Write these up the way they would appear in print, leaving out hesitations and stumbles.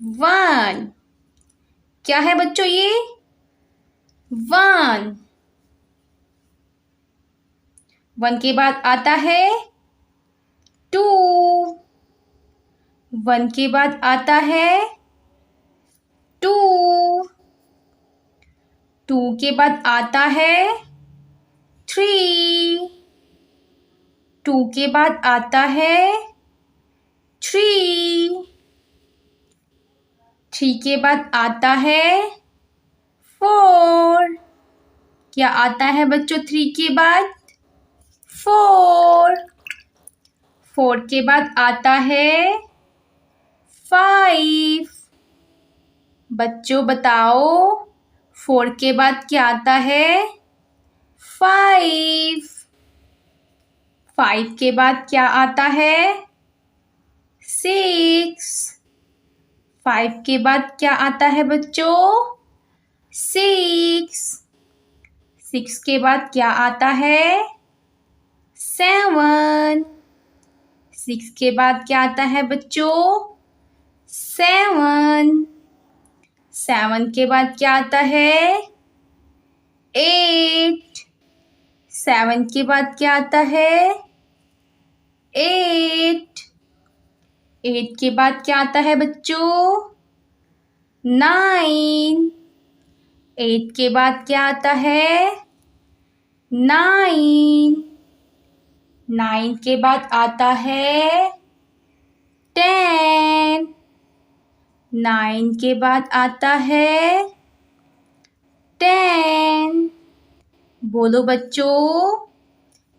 One. क्या है बच्चों ये? वन। वन के बाद आता है टू। वन के बाद आता है टू। टू के बाद आता है थ्री। टू के बाद आता है थ्री। थ्री के बाद आता है फोर। क्या आता है बच्चों थ्री के बाद? फोर। फोर के बाद आता है फाइव। बच्चों बताओ फोर के बाद क्या आता है? फाइव। फाइव के बाद क्या आता है? सिक्स। फाइव के बाद क्या आता है बच्चों? सिक्स। सिक्स के बाद क्या आता है? सेवन। सिक्स के बाद क्या आता है बच्चों? सेवन। सेवन के बाद क्या आता है? एट। सेवन के बाद क्या आता है? एट। एट के बाद क्या आता है बच्चों? नाइन। एट के बाद क्या आता है? नाइन। नाइन के बाद आता है टेन। नाइन के बाद आता है टेन। बोलो बच्चों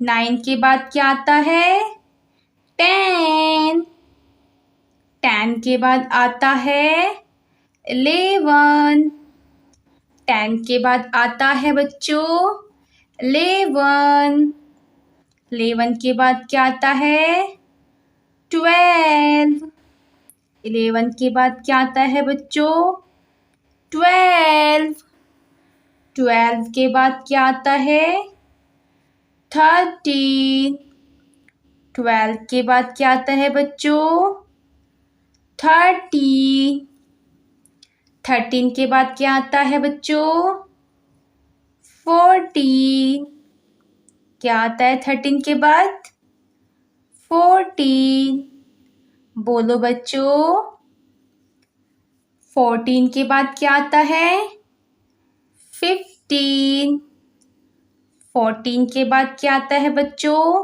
नाइन के बाद क्या आता है? टेन। टेन के बाद आता है 11। टेन के बाद आता है बच्चों 11। 11 के बाद क्या आता है? 12। 11 के बाद क्या आता है बच्चों? 12। 12 के बाद क्या आता है? 13। 12 के बाद क्या आता है बच्चों? 13। 13 के बाद क्या आता है बच्चों? 14। क्या आता है 13 के बाद? 14। बोलो बच्चों 14 के बाद क्या आता है? 15। 14 के बाद क्या आता है बच्चों?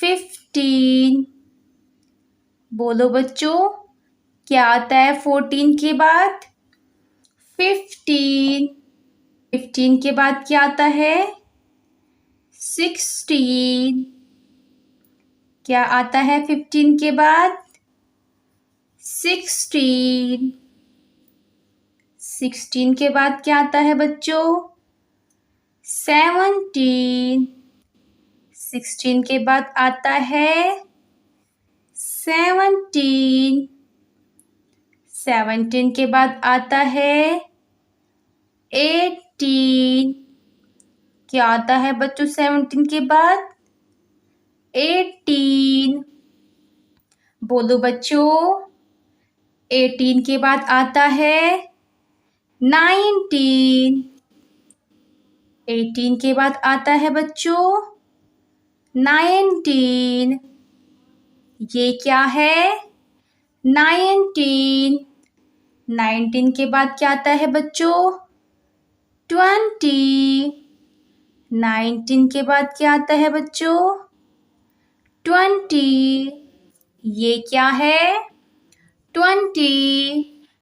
15। बोलो बच्चों क्या आता है 14 के बाद? 15। 15 के बाद क्या आता है? 16। क्या आता है 15 के बाद? 16। 16 के बाद क्या आता है बच्चों? 17। 16 के बाद आता है 17। 17 के बाद आता है 18। क्या आता है बच्चों 17 के बाद? 18। बोलो बच्चों 18 के बाद आता है 19। 18 के बाद आता है बच्चों 19। ये क्या है? 19। 19 के बाद क्या आता है बच्चों? 20। 19 के बाद क्या आता है बच्चों? 20। ये क्या है? 20।